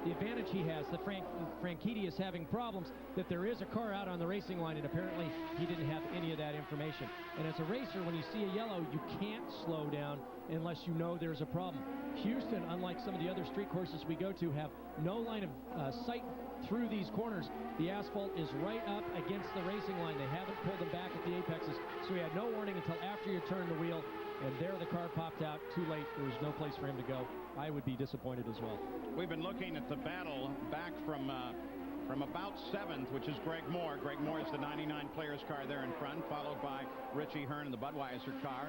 the advantage he has, that Franchitti is having problems, that there is a car out on the racing line, and apparently he didn't have any of that information. And as a racer, when you see a yellow, you can't slow down unless you know there's a problem. Houston, unlike some of the other street courses we go to, have no line of sight through these corners. The asphalt is right up against the racing line. They haven't pulled them back at the apexes, so he had no warning until after you turn the wheel, and there the car popped out too late. There was no place for him to go. I would be disappointed as well. We've been looking at the battle back from about 7th, which is Greg Moore. Greg Moore is the 99 Players car there in front, followed by Richie Hearn in the Budweiser car,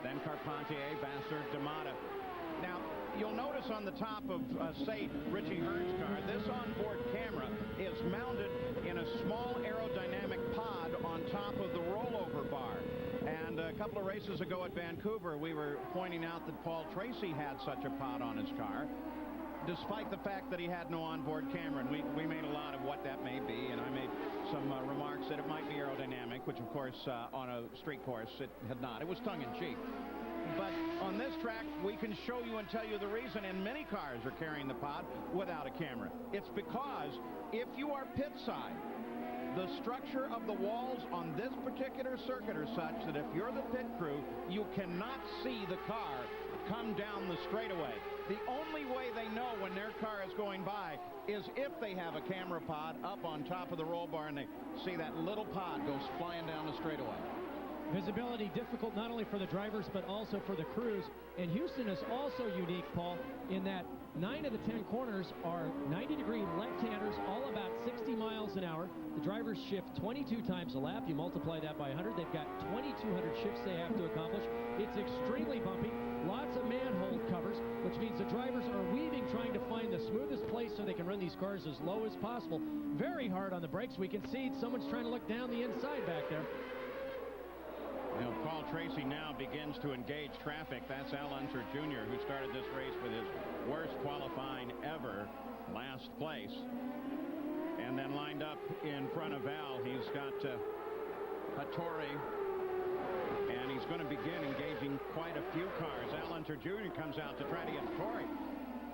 then Carpentier, Vassar, D'Amata. Now, you'll notice on the top of, say, Richie Hearn's car, this onboard camera is mounted in a small aerodynamic pod on top of the rollover bar. And a couple of races ago at Vancouver, we were pointing out that Paul Tracy had such a pod on his car, despite the fact that he had no onboard camera. And we made a lot of what that may be, and I made some remarks that it might be aerodynamic, which, of course, on a street course, it had not. It was tongue-in-cheek. But on this track, we can show you and tell you the reason, and many cars are carrying the pod without a camera. It's because if you are pit side, the structure of the walls on this particular circuit are such that if you're the pit crew, you cannot see the car come down the straightaway. The only way they know when their car is going by is if they have a camera pod up on top of the roll bar and they see that little pod goes flying down the straightaway. Visibility difficult not only for the drivers but also for the crews. And Houston is also unique, Paul, in that 9 of the 10 corners are 90-degree left-handers, all about 60 miles an hour. The drivers shift 22 times a lap. You multiply that by 100. They've got 2,200 shifts they have to accomplish. It's extremely bumpy. Lots of manhole covers, which means the drivers are weaving, trying to find the smoothest place so they can run these cars as low as possible. Very hard on the brakes. We can see someone's trying to look down the inside back there. You know, Paul Tracy now begins to engage traffic. That's Al Unser Jr., who started this race with his worst qualifying ever, last place. And then lined up in front of Al, he's got Hattori, and he's going to begin engaging quite a few cars. Al Unser Jr. comes out to try to get Hattori,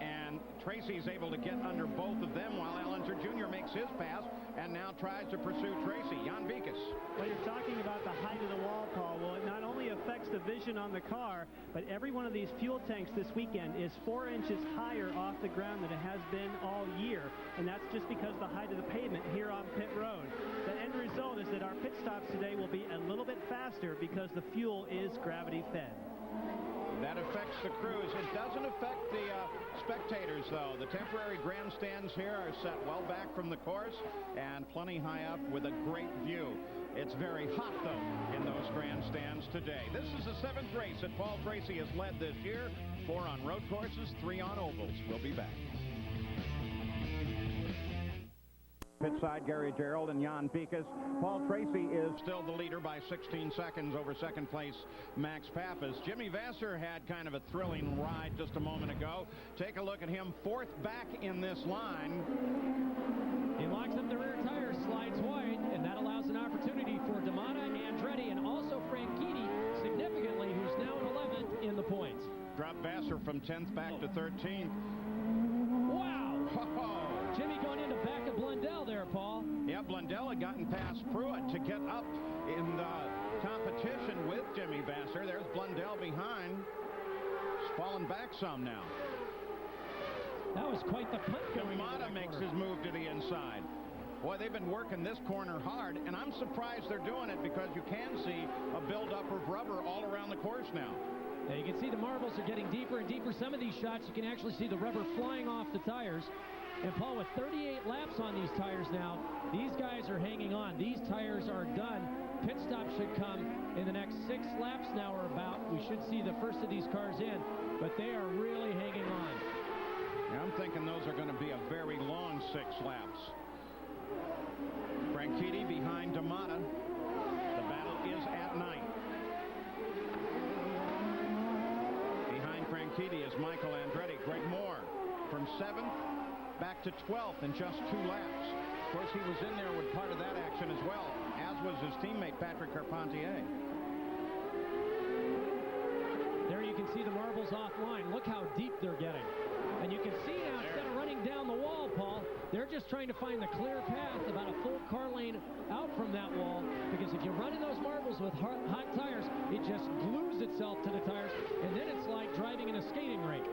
and Tracy's able to get under both of them while Al Unser Jr. makes his pass and now tries to pursue Tracy. Jan Beekes. Well, you're talking about the height of the wall, Paul. Well, it not only affects the vision on the car, but every one of these fuel tanks this weekend is 4 inches higher off the ground than it has been all year, and that's just because of the height of the pavement here on pit road. The end result is that our pit stops today will be a little bit faster because the fuel is gravity fed. That affects the crews. It doesn't affect the spectators, though. The temporary grandstands here are set well back from the course and plenty high up with a great view. It's very hot, though, in those grandstands today. This is the 7th race that Paul Tracy has led this year. 4 on road courses, 3 on ovals. We'll be back. Pit side, Gary Gerould and Jan Beekes. Paul Tracy is still the leader by 16 seconds over second place Max Pappas. Jimmy Vassar had kind of a thrilling ride just a moment ago. Take a look at him, 4th back in this line. He locks up the rear tires, slides wide, and that allows an opportunity for D'Amata, Andretti, and also Franchitti, significantly, who's now at 11th in the points. Dropped Vassar from 10th back to 13th. Wow! Oh. Jimmy going into back of Blundell there, Paul. Yeah, Blundell had gotten past Pruitt to get up in the competition with Jimmy Vassar. There's Blundell behind. He's fallen back some now. That was quite the punt going. D'Amata makes his move to the inside. Boy, they've been working this corner hard, and I'm surprised they're doing it because you can see a buildup of rubber all around the course now. Now you can see the marbles are getting deeper and deeper. Some of these shots, you can actually see the rubber flying off the tires. And Paul, with 38 laps on these tires now, these guys are hanging on. These tires are done. Pit stop should come in the next 6 laps now or about. We should see the first of these cars in, but they are really hanging on. Yeah, I'm thinking those are going to be a very long 6 laps. Franchitti behind D'Amata. The battle is at 9. Behind Franchitti is Michael Andretti. Greg Moore from 7th back to 12th in just 2 laps. Of course, he was in there with part of that action as well, as was his teammate Patrick Carpentier. There you can see the marbles offline. Look how deep they're getting. And you can see now, instead of running down the wall, just trying to find the clear path about a full car lane out from that wall, because if you run in those marbles with hot tires, it just glues itself to the tires, and then it's like driving in a skating rink.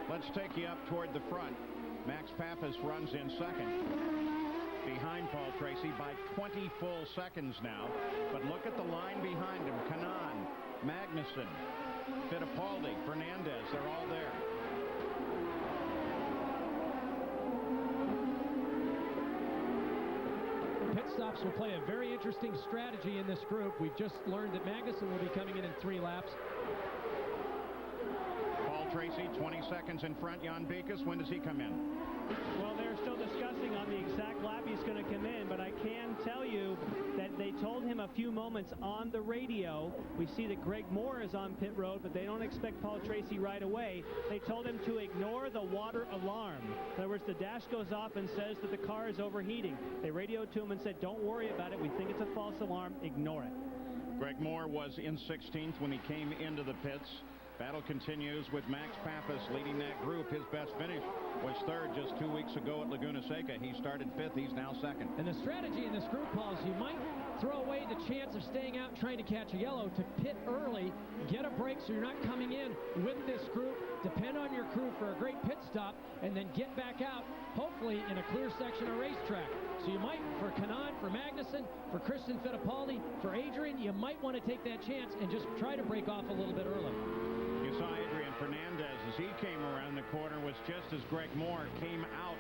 Let's take you up toward the front. Max Pappas runs in second, behind Paul Tracy by 20 full seconds now. But look at the line behind him. Kanaan, Magnussen, Fittipaldi, Fernandez, they're all there. Pit stops will play a very interesting strategy in this group. We've just learned that Magnussen will be coming in 3 laps. Paul Tracy, 20 seconds in front. Jan Beekes, when does he come in? Well, they're still discussing on the exact lap he's going to come in, but I can tell you that they told him a few moments on the radio. We see that Greg Moore is on pit road, but they don't expect Paul Tracy right away. They told him to ignore the water alarm. In other words, the dash goes off and says that the car is overheating. They radioed to him and said, don't worry about it. We think it's a false alarm. Ignore it. Greg Moore was in 16th when he came into the pits. Battle continues with Max Pappas leading that group. His best finish was third just 2 weeks ago at Laguna Seca. He started fifth. He's now second. And the strategy in this group, Paul, is you might throw away the chance of staying out trying to catch a yellow to pit early, get a break so you're not coming in with this group, depend on your crew for a great pit stop, and then get back out, hopefully in a clear section of racetrack. So you might, for Kanaan, for Magnussen, for Christian Fittipaldi, for Adrian, you might want to take that chance and just try to break off a little bit early. You saw Adrian Fernandez as he came around the corner was just as Greg Moore came out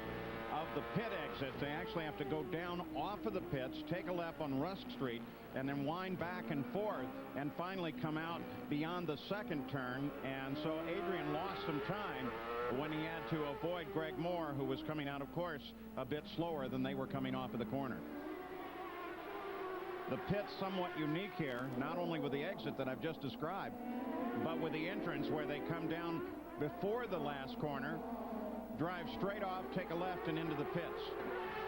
of the pit exit. They actually have to go down off of the pits, take a lap on Rusk Street, and then wind back and forth, and finally come out beyond the second turn. And so Adrian lost some time when he had to avoid Greg Moore, who was coming out, of course, a bit slower than they were coming off of the corner. The pit's somewhat unique here, not only with the exit that I've just described, but with the entrance where they come down before the last corner, drive straight off, take a left, and into the pits.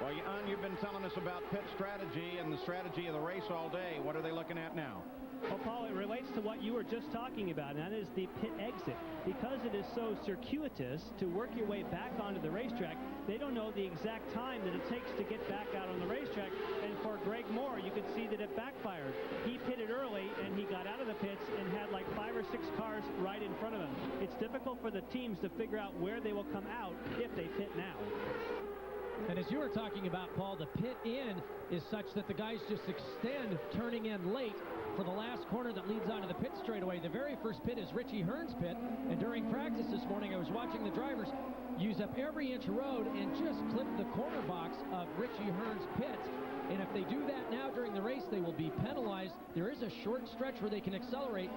Well, Jan, you've been telling us about pit strategy and the strategy of the race all day. What are they looking at now? Well, Paul, it relates to what you were just talking about, and that is the pit exit. Because it is so circuitous to work your way back onto the racetrack, they don't know the exact time that it takes to get back out on the racetrack. And for Greg Moore, you could see that it backfired. He pitted early, and he got out of the pits and had like 5 or 6 cars right in front of him. It's difficult for the teams to figure out where they will come out if they pit now. And as you were talking about, Paul, the pit in is such that the guys just extend turning in late for the last corner that leads onto the pit straightaway. The very first pit is Richie Hearn's pit, and during practice this morning I was watching the drivers use up every inch of road and just clip the corner box of Richie Hearn's pit. And if they do that now during the race, they will be penalized. There is a short stretch where they can accelerate.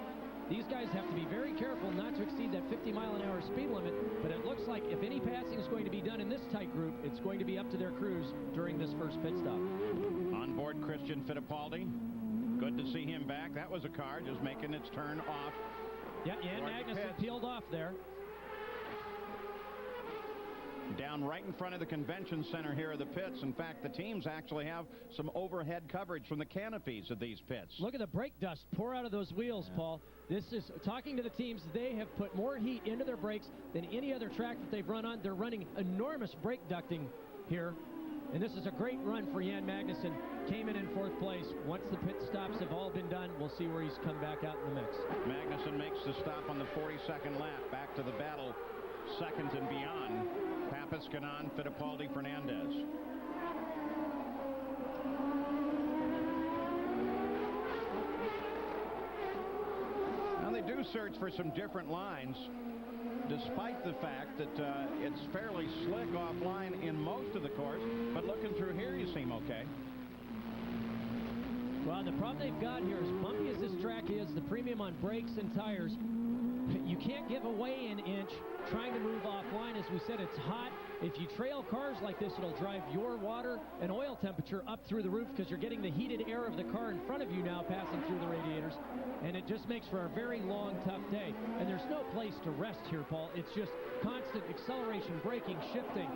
These guys have to be very careful not to exceed that 50-mile-an-hour speed limit, but it looks like if any passing is going to be done in this tight group, it's going to be up to their crews during this first pit stop. On board Christian Fittipaldi. Good to see him back. That was a car just making its turn off. Yeah, and Magnussen peeled off there. Down right in front of the convention center here are the pits. In fact, the teams actually have some overhead coverage from the canopies of these pits. Look at the brake dust pour out of those wheels, Paul. This is talking to the teams. They have put more heat into their brakes than any other track that they've run on. They're running enormous brake ducting here. And this is a great run for Jan Magnussen. Came in 4th place. Once the pit stops have all been done, we'll see where he's come back out in the mix. Magnussen makes the stop on the 42nd lap. Back to the battle, seconds and beyond. Pappas, Kanaan, Fittipaldi, Fernandez. Now they do search for some different lines, despite the fact that it's fairly slick offline in most of the course. But looking through here, you seem okay. Well, the problem they've got here is, bumpy as this track is, the premium on brakes and tires, you can't give away an inch trying to move offline. As we said, it's hot. If you trail cars like this, it'll drive your water and oil temperature up through the roof because you're getting the heated air of the car in front of you now passing through the radiators. And it just makes for a very long, tough day. And there's no place to rest here, Paul. It's just constant acceleration, braking, shifting.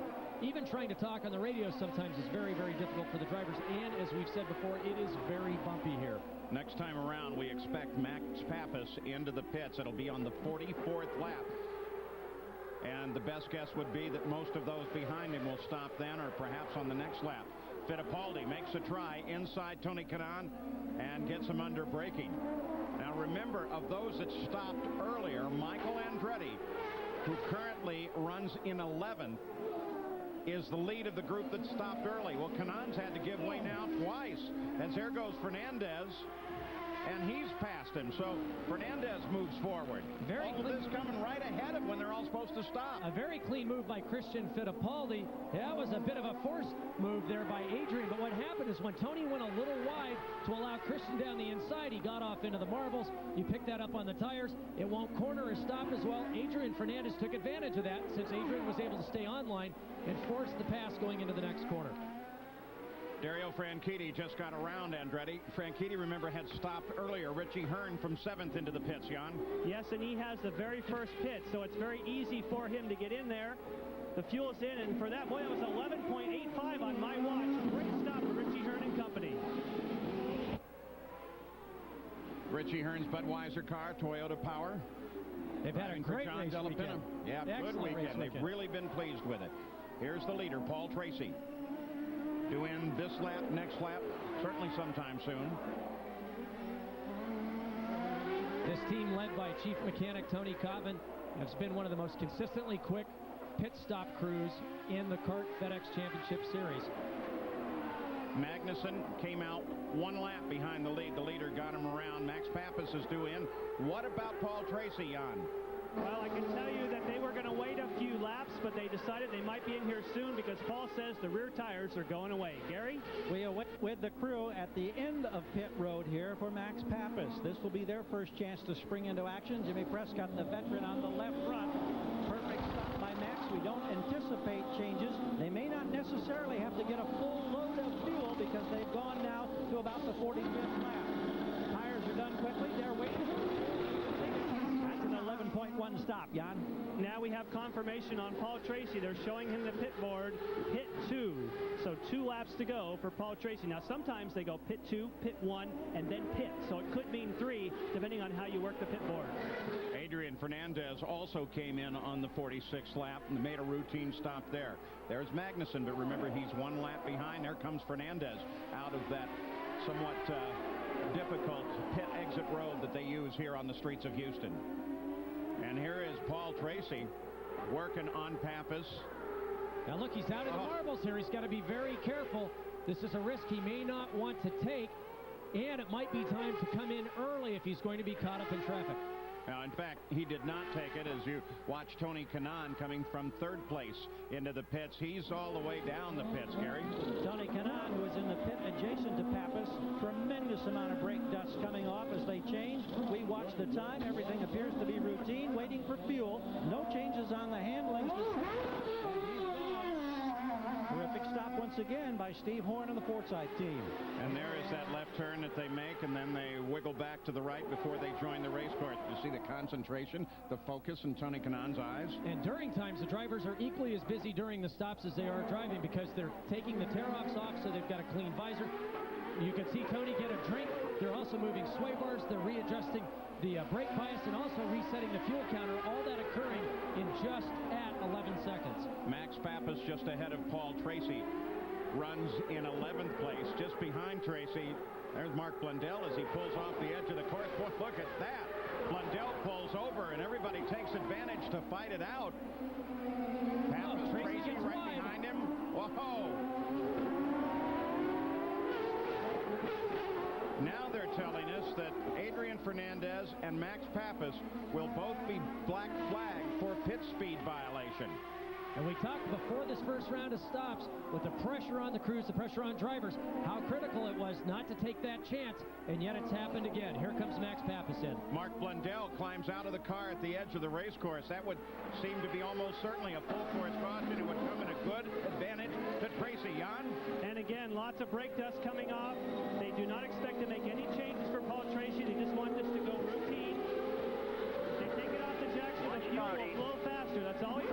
Even trying to talk on the radio sometimes is very, very difficult for the drivers. And as we've said before, it is very bumpy here. Next time around, we expect Max Pappas into the pits. It'll be on the 44th lap. And the best guess would be that most of those behind him will stop then, or perhaps on the next lap. Fittipaldi makes a try inside Tony Kanaan and gets him under braking. Now remember, of those that stopped earlier, Michael Andretti, who currently runs in 11th, is the lead of the group that stopped early. Well, Kanaan's had to give way now twice, as there goes Fernandez, and he's passed him. So Fernandez moves forward. All of this coming right ahead of when they're all supposed to stop. A very clean move by Christian Fittipaldi. That was a bit of a forced move there by Adrian, but what happened is when Tony went a little wide to allow Christian down the inside, he got off into the marbles. You pick that up on the tires. It won't corner or stop as well. Adrian Fernandez took advantage of that since Adrian was able to stay online and force the pass going into the next corner. Dario Franchitti just got around Andretti. Franchitti, remember, had stopped earlier. Richie Hearn from 7th into the pits, Jan. Yes, and he has the very first pit, so it's very easy for him to get in there. The fuel's in, and for that, boy, it was 11.85 on my watch. Great stop for Richie Hearn and company. Richie Hearn's Budweiser car, Toyota Power. They've had a great race weekend. Yeah, good weekend. They've really been pleased with it. Here's the leader, Paul Tracy. Due in this lap, next lap, certainly sometime soon. This team, led by Chief Mechanic Tony Cobbin, has been one of the most consistently quick pit stop crews in the CART FedEx Championship Series. Magnussen came out one lap behind the lead. The leader got him around. Max Pappas is due in. What about Paul Tracy, Jan? Well, I can tell you that they were going to wait a few laps, but they decided they might be in here soon because Paul says the rear tires are going away. Gary? We are with the crew at the end of pit road here for Max Pappas. This will be their first chance to spring into action. Jimmy Prescott, the veteran, on the left front. Perfect stop by Max. We don't anticipate changes. They may not necessarily have to get a full load of fuel because they've gone now to about the 45th lap. Tires are done quickly. They're waiting. 11.1 stop, Jan. Now we have confirmation on Paul Tracy. They're showing him the pit board, pit 2. So 2 laps to go for Paul Tracy. Now sometimes they go pit 2, pit 1, and then pit. So it could mean 3, depending on how you work the pit board. Adrian Fernandez also came in on the 46th lap and made a routine stop there. There's Magnussen, but remember, he's 1 lap behind. There comes Fernandez out of that somewhat difficult pit exit road that they use here on the streets of Houston. And here is Paul Tracy working on Pappas. Now look, he's out of the marbles here. He's got to be very careful. This is a risk he may not want to take, and it might be time to come in early if he's going to be caught up in traffic. Now, in fact, he did not take it as you watch Tony Kanaan coming from 3rd place into the pits. He's all the way down the pits, Gary. Tony Kanaan, who is in the pit adjacent to Pappas. Tremendous amount of brake dust coming off as they change. We watch the time. Everything appears to be routine, waiting for fuel. No changes on the handling. Terrific stop once again by Steve Horn and the Forsythe team. And there is that left turn that they make, and then they wiggle back to the right before they join the race course. You see the concentration, the focus in Tony Kanaan's eyes. And during times, the drivers are equally as busy during the stops as they are driving because they're taking the tear-offs off, so they've got a clean visor. You can see Tony get a drink. They're also moving sway bars. They're readjusting the brake bias and also resetting the fuel counter, all that occurring in just at 11 seconds. Max Pappas just ahead of Paul Tracy runs in 11th place, just behind Tracy. There's Mark Blundell as he pulls off the edge of the course. Boy, look at that. Blundell pulls over and everybody takes advantage to fight it out. Pappas, Tracy right behind him. Whoa! Now they're telling us that Adrian Fernandez and Max Pappas will both be black flagged for pit speed violation. And we talked before this first round of stops with the pressure on the crews, the pressure on drivers, how critical it was not to take that chance, and yet it's happened again. Here comes Max Pappas in. Mark Blundell climbs out of the car at the edge of the race course. That would seem to be almost certainly a full course caution. It would come in a good advantage to Tracy. Jan? And again, lots of brake dust coming off. They do not expect to make any changes for Paul Tracy. They just want this to go routine. They take it off the jacks so the fuel will flow faster. That's all you do.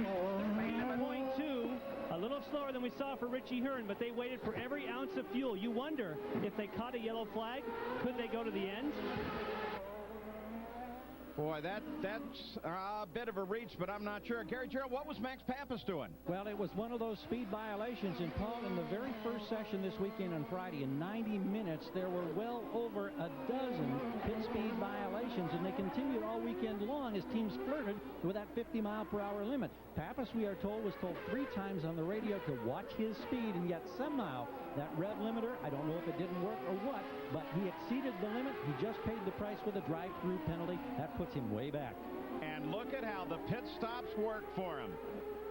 3.2, a little slower than we saw for Richie Hearn, but they waited for every ounce of fuel. You wonder if they caught a yellow flag, could they go to the end? Boy, that's a bit of a reach, but I'm not sure. Gary Gerald, what was Max Pappas doing? Well, it was one of those speed violations. And, Paul, in the very first session this weekend on Friday, in 90 minutes, there were well over a dozen pit speed violations, and they continued all weekend long as teams flirted with that 50-mile-per-hour limit. Pappas, we are told, was told 3 times on the radio to watch his speed, and yet somehow that rev limiter, I don't know if it didn't work or what, but he exceeded the limit. He just paid the price with a drive-through penalty. That puts him way back. And look at how the pit stops work for him.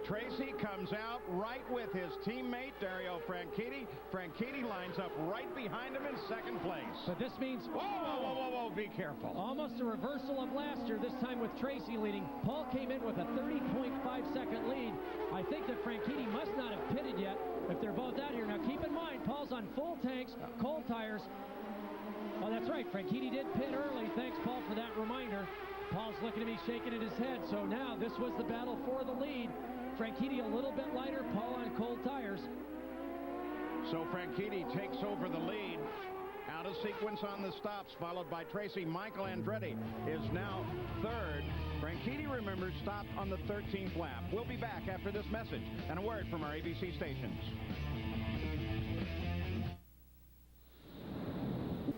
Tracy comes out right with his teammate, Dario Franchitti. Franchitti lines up right behind him in second place. But this means... Whoa, whoa, whoa, whoa, whoa, be careful. Almost a reversal of last year, this time with Tracy leading. Paul came in with a 30.5-second lead. I think that Franchitti must not have pitted yet if they're both out here. Now, keep in mind, Paul's on full tanks, cold tires. Oh, that's right. Franchitti did pit early. Thanks, Paul, for that reminder. Paul's looking at me, shaking at his head. So now this was the battle for the lead. Franchitti a little bit lighter, Paul on cold tires. So Franchitti takes over the lead. Out of sequence on the stops, followed by Tracy. Michael Andretti is now third. Franchitti, remember, stopped on the 13th lap. We'll be back after this message and a word from our ABC stations.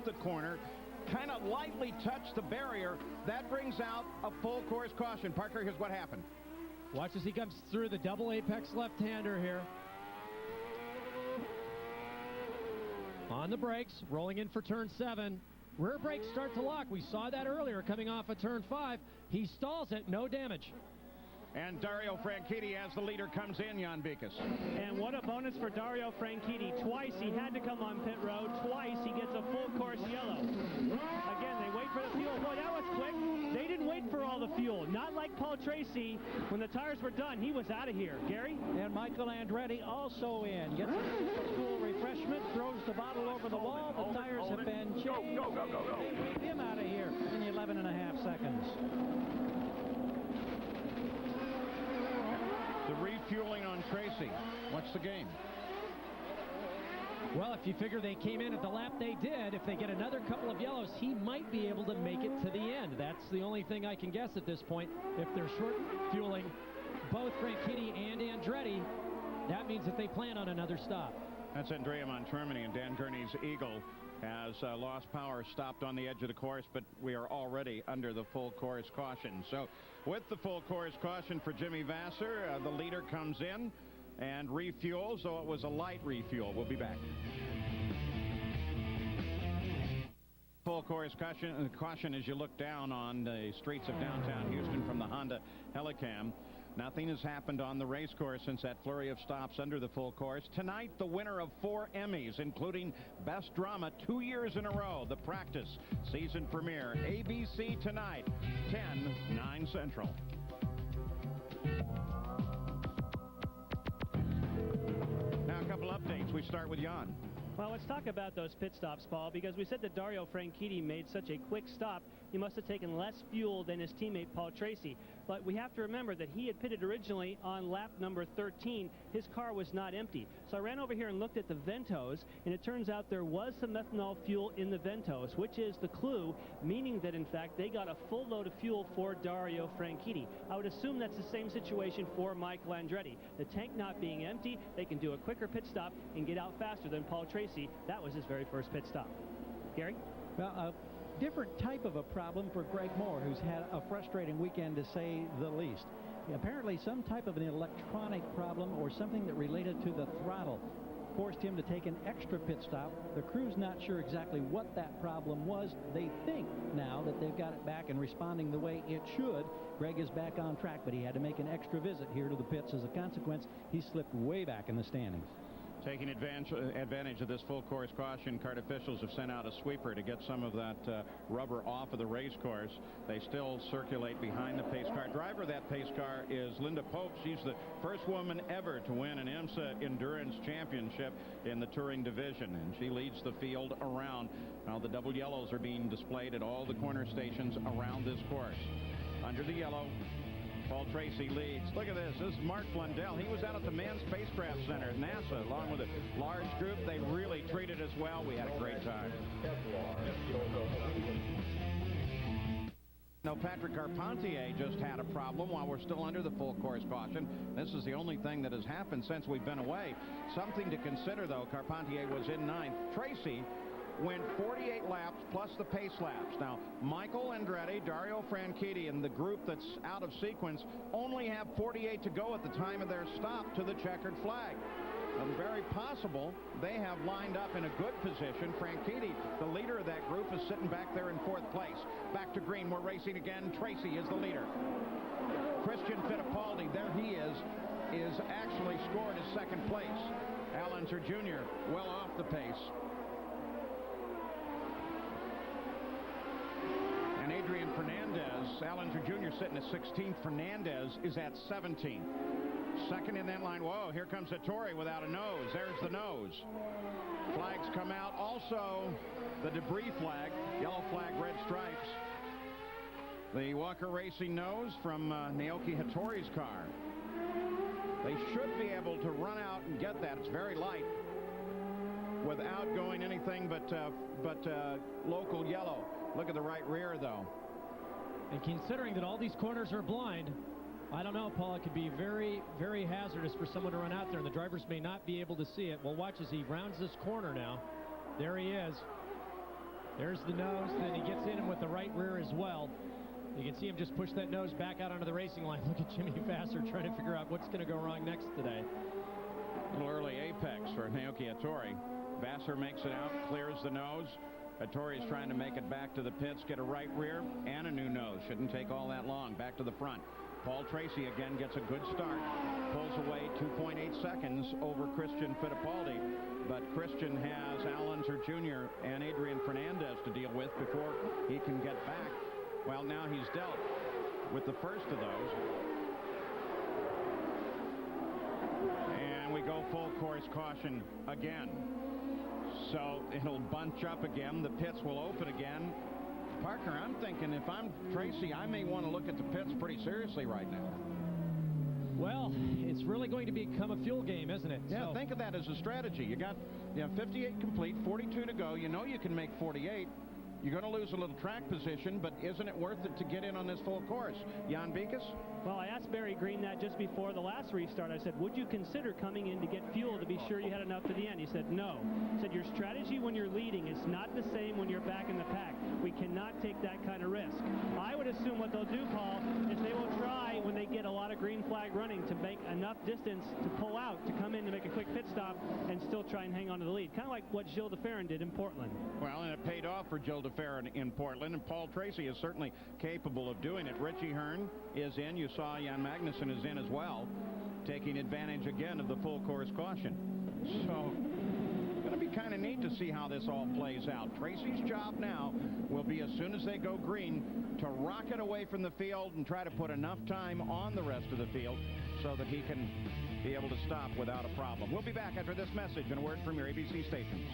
The corner, kind of lightly touched the barrier. That brings out a full course caution. Parker, here's what happened. Watch as he comes through the double apex left-hander here. On the brakes, rolling in for turn 7. Rear brakes start to lock. We saw that earlier coming off of turn 5. He stalls it, no damage. And Dario Franchitti, as the leader, comes in, Jan Bikas. And what a bonus for Dario Franchitti. Twice he had to come on pit road. Twice he gets a full course yellow. Again, they wait for the fuel. Boy, that was quick. They didn't wait for all the fuel. Not like Paul Tracy. When the tires were done, he was out of here. Gary? And Michael Andretti also in. Gets a cool refreshment, throws the bottle over the wall. The tires have been changed. Go. They wave him out of here in 11.5 seconds. The refueling on Tracy. What's the game? Well, if you figure they came in at the lap they did, if they get another couple of yellows, he might be able to make it to the end. That's the only thing I can guess at this point. If they're short fueling both Franchitti and Andretti, that means that they plan on another stop. That's Andrea Montermini, and Dan Gurney's Eagle has lost power, stopped on the edge of the course, but we are already under the full course caution. So with the full course caution for Jimmy Vasser, the leader comes in and refuels, though it was a light refuel. We'll be back. Full course caution as you look down on the streets of downtown Houston from the Honda Helicam. Nothing has happened on the race course since that flurry of stops under the full course. Tonight, the winner of 4 Emmys, including Best Drama 2 years in a row. The Practice season premiere. ABC tonight, 9 Central. Now, a couple updates. We start with Jan. Well, let's talk about those pit stops, Paul, because we said that Dario Franchitti made such a quick stop. He must have taken less fuel than his teammate Paul Tracy. But we have to remember that he had pitted originally on lap number 13. His car was not empty. So I ran over here and looked at the Ventos, and it turns out there was some methanol fuel in the Ventos, which is the clue, meaning that, in fact, they got a full load of fuel for Dario Franchitti. I would assume that's the same situation for Michael Andretti. The tank not being empty, they can do a quicker pit stop and get out faster than Paul Tracy. That was his very first pit stop. Gary? Well, different type of a problem for Greg Moore, who's had a frustrating weekend to say the least. Apparently some type of an electronic problem or something that related to the throttle forced him to take an extra pit stop. The crew's not sure exactly what that problem was. They think now that they've got it back and responding the way it should. Greg is back on track, but he had to make an extra visit here to the pits. As a consequence, he slipped way back in the standings. Taking advantage of this full course caution, CART officials have sent out a sweeper to get some of that rubber off of the race course. They still circulate behind the pace car. Driver of that pace car is Linda Pope. She's the first woman ever to win an IMSA Endurance Championship in the touring division, and she leads the field around. Now the double yellows are being displayed at all the corner stations around this course. Under the yellow, Paul Tracy leads. Look at this. This is Mark Blundell. He was out at the Manned Spacecraft Center at NASA along with a large group. They really treated us well. We had a great time. No, Patrick Carpentier just had a problem while we're still under the full course caution. This is the only thing that has happened since we've been away. Something to consider, though. Carpentier was in 9th. Tracy went 48 laps plus the pace laps. Now, Michael Andretti, Dario Franchitti, and the group that's out of sequence only have 48 to go at the time of their stop to the checkered flag. Very possible they have lined up in a good position. Franchitti, the leader of that group, is sitting back there in 4th place. Back to green. We're racing again. Tracy is the leader. Christian Fittipaldi, there he is actually scored his 2nd place. Al Unser Jr. well off the pace. And Adrian Fernandez, Al Unser Jr. sitting at 16th. Fernandez is at 17th. Second in that line. Whoa, here comes Hattori without a nose. There's the nose. Flags come out. Also, the debris flag. Yellow flag, red stripes. The Walker Racing nose from Naoki Hattori's car. They should be able to run out and get that. It's very light without going anything but local yellow. Look at the right rear, though. And considering that all these corners are blind, I don't know, Paul. It could be very, very hazardous for someone to run out there, and the drivers may not be able to see it. Well, watch as he rounds this corner now. There he is. There's the nose. Then he gets in with the right rear as well. You can see him just push that nose back out onto the racing line. Look at Jimmy Vasser trying to figure out what's going to go wrong next today. A little early apex for Naoki Hattori. Vasser makes it out, clears the nose. Hattori is trying to make it back to the pits, get a right rear and a new nose. Shouldn't take all that long. Back to the front. Paul Tracy again gets a good start. Pulls away 2.8 seconds over Christian Fittipaldi. But Christian has Al Unser Jr. and Adrian Fernandez to deal with before he can get back. Well, now he's dealt with the first of those. And we go full course caution again. So it'll bunch up again. The pits will open again. Parker, I'm thinking if I'm Tracy, I may want to look at the pits pretty seriously right now. Well, it's really going to become a fuel game, isn't it? Yeah, think of that as a strategy. You got 58 complete, 42 to go. You know you can make 48. You're going to lose a little track position, but isn't it worth it to get in on this full course? Jan Beekes? Well, I asked Barry Green that just before the last restart. I said, would you consider coming in to get fuel to be sure you had enough to the end? He said, no. He said, your strategy when you're leading is not the same when you're back in the pack. We cannot take that kind of risk. I would assume what they'll do, Paul, is they will try when they get a lot of green flag running to make enough distance to pull out, to come in to make a quick pit stop and still try and hang on to the lead. Kind of like what Gilles de Ferran did in Portland. Well, and it paid off for Gilles de Ferran in Portland, and Paul Tracy is certainly capable of doing it. Richie Hearn is in. You saw Jan Magnussen is in as well, taking advantage again of the full course caution. So it's going to be kind of neat to see how this all plays out. Tracy's job now will be, as soon as they go green, to rocket away from the field and try to put enough time on the rest of the field so that he can be able to stop without a problem. We'll be back after this message and a word from your ABC stations.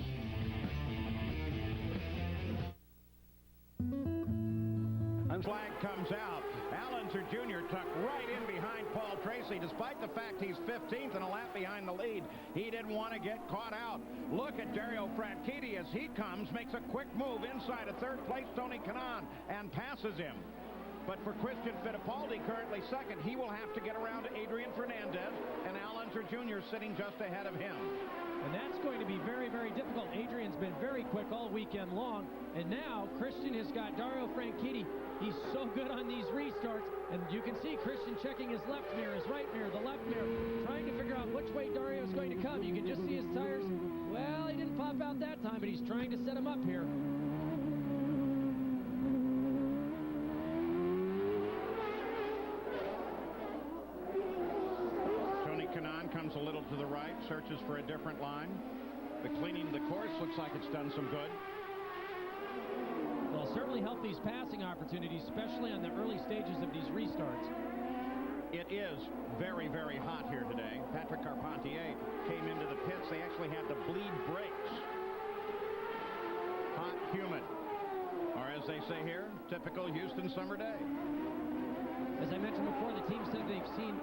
Flag comes out. Al Unser Jr. tucked right in behind Paul Tracy, despite the fact he's 15th and a lap behind the lead. He didn't want to get caught out. Look at Dario Franchitti as he comes, makes a quick move inside of 3rd place Tony Kanaan and passes him. But for Christian Fittipaldi, currently 2nd, he will have to get around to Adrian Fernandez, and Al Unser Jr. sitting just ahead of him. And that's going to be very, very difficult. Adrian's been very quick all weekend long, and now Christian has got Dario Franchitti. He's so good on these restarts, and you can see Christian checking his left mirror, his right mirror, the left mirror, trying to figure out which way Dario's going to come. You can just see his tires. Well, he didn't pop out that time, but he's trying to set him up here. Tony Kanaan comes a little to the right, searches for a different line. The cleaning of the course looks like it's done some good. Well, certainly help these passing opportunities, especially on the early stages of these restarts. It is very, very hot here today. Patrick Carpentier came into the pits. They actually had to bleed brakes. Hot, humid. Or as they say here, typical Houston summer day. As I mentioned before, the team said they've seen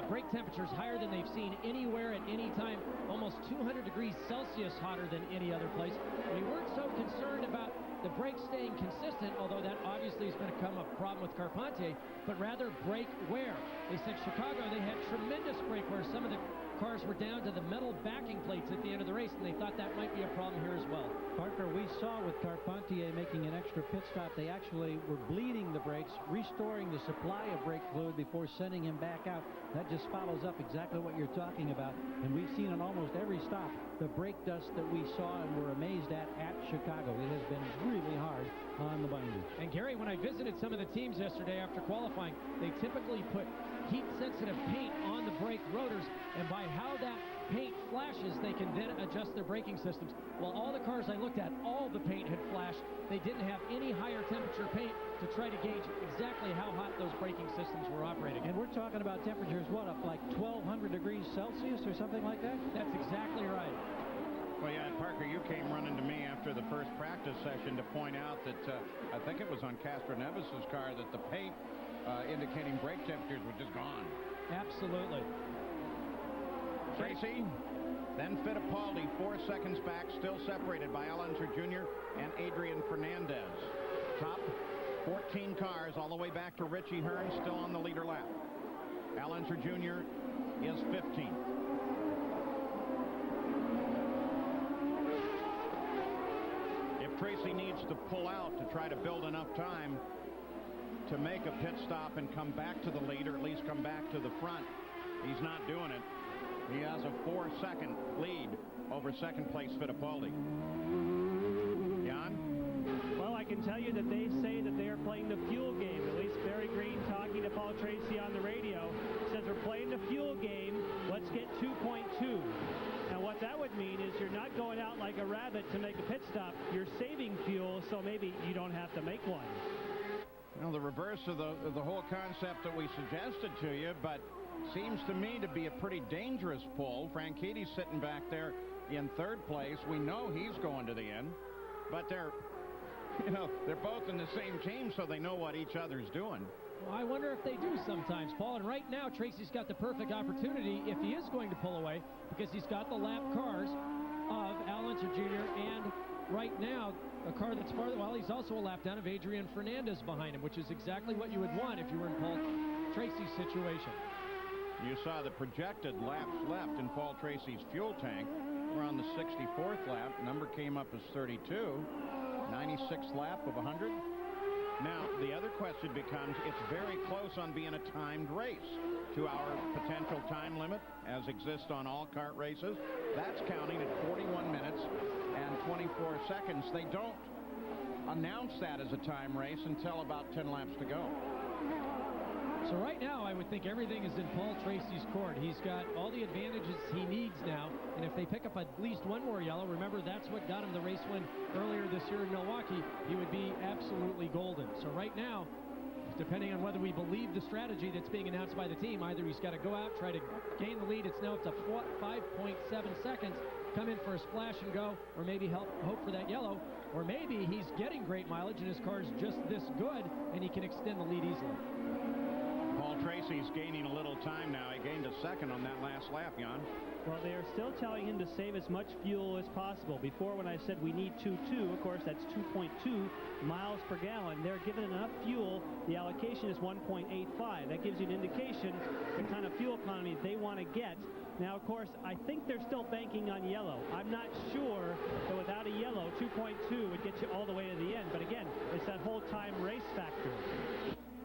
brake temperatures higher than they've seen anywhere at any time, almost 200 degrees Celsius hotter than any other place. We weren't so concerned about the brakes staying consistent, although that obviously has become a problem with Carpentier, but rather brake wear. They said Chicago, they had tremendous brake wear. Some of the cars were down to the metal backing plates at the end of the race, and they thought that might be a problem here as well. Parker, we saw with Carpentier making an extra pit stop, they actually were bleeding the brakes, restoring the supply of brake fluid before sending him back out. That just follows up exactly what you're talking about, and we've seen on almost every stop the brake dust that we saw and were amazed at Chicago. It has been really hard on the binders. And Gary, when I visited some of the teams yesterday after qualifying, they typically put heat-sensitive paint on the brake rotors, and by how that paint flashes, they can then adjust their braking systems. Well, all the cars I looked at, all the paint had flashed. They didn't have any higher temperature paint to try to gauge exactly how hot those braking systems were operating. And we're talking about temperatures, what, up like 1,200 degrees Celsius or something like that? That's exactly right. Well, yeah, and Parker, you came running to me after the first practice session to point out that I think it was on Castroneves' car that the paint indicating brake temperatures were just gone. Absolutely. Tracy, then Fittipaldi, 4 seconds back, still separated by Al Unser Jr. and Adrian Fernandez. Top 14 cars all the way back to Richie Hearn, still on the leader lap. Al Unser Jr. is 15th. If Tracy needs to pull out to try to build enough time to make a pit stop and come back to the lead, or at least come back to the front, he's not doing it. He has a 4-second lead over second place Fittipaldi. Jan? Well, I can tell you that they say that they are playing the fuel game. At least Barry Green, talking to Paul Tracy on the radio, says we're playing the fuel game. Let's get 2.2. Now, what that would mean is you're not going out like a rabbit to make a pit stop. You're saving fuel, so maybe you don't have to make one. Well, the reverse of the whole concept that we suggested to you, but seems to me to be a pretty dangerous pull. Frankitti's sitting back there in third place. We know he's going to the end, but they're both in the same team, so they know what each other's doing. Well, I wonder if they do sometimes, Paul. And right now, Tracy's got the perfect opportunity if he is going to pull away, because he's got the lap cars of Al Unser Jr. and right now a car that's farther. Well, he's also a lap down of Adrian Fernandez behind him, which is exactly what you would want if you were in Paul Tracy's situation. You saw the projected laps left in Paul Tracy's fuel tank. We're on the 64th lap. Number came up as 32. 96th lap of 100. Now, the other question becomes, it's very close on being a timed race. 2-hour potential time limit, as exists on all kart races. That's counting at 41 minutes and 24 seconds. They don't announce that as a time race until about 10 laps to go. So right now, I would think everything is in Paul Tracy's court. He's got all the advantages he needs now, and if they pick up at least one more yellow, remember that's what got him the race win earlier this year in Milwaukee, he would be absolutely golden. So right now, depending on whether we believe the strategy that's being announced by the team, either he's got to go out, try to gain the lead, it's now up to 5.7 seconds, come in for a splash and go, or maybe hope for that yellow, or maybe he's getting great mileage and his car's just this good and he can extend the lead easily. Paul Tracy's gaining a little time now. He gained a second on that last lap, Jan. Well, they are still telling him to save as much fuel as possible. Before, when I said we need 2.2, of course, that's 2.2 miles per gallon. They're given enough fuel. The allocation is 1.85. That gives you an indication the kind of fuel economy they want to get. Now, of course, I think they're still banking on yellow. I'm not sure that without a yellow, 2.2 would get you all the way to the end. But again, it's that whole time race factor.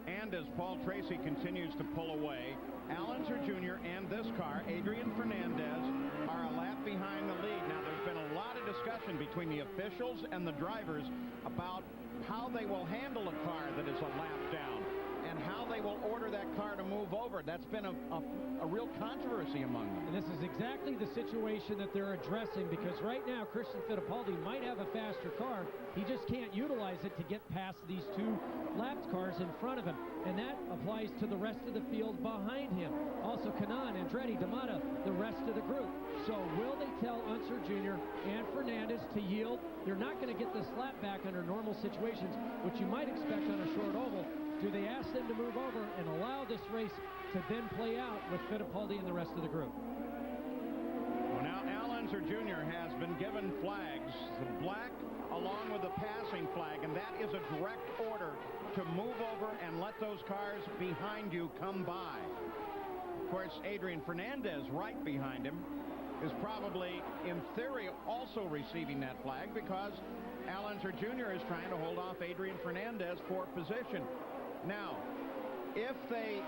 And as Paul Tracy continues to pull away, Al Unser Jr. and this car, Adrian Fernandez, are a lap behind the lead. Now, there's been a lot of discussion between the officials and the drivers about how they will handle a car that is a lap down and how they will order that car to move over. That's been a real controversy among them. And this is exactly the situation that they're addressing, because right now Christian Fittipaldi might have a faster car. He just can't utilize it to get past these two lapped cars in front of him. And that applies to the rest of the field behind him. Also Kanaan, Andretti, D'Amata, the rest of the group. So will they tell Unser Jr. and Fernandez to yield? They're not going to get this lap back under normal situations, which you might expect on a short oval. Do they ask them to move over and allow this race to then play out with Fittipaldi and the rest of the group? Well, now Al Unser Unser Jr. has been given flags, the black along with the passing flag, and that is a direct order to move over and let those cars behind you come by. Of course, Adrian Fernandez, right behind him, is probably, in theory, also receiving that flag because Al Unser Jr. is trying to hold off Adrian Fernandez for position. Now, if they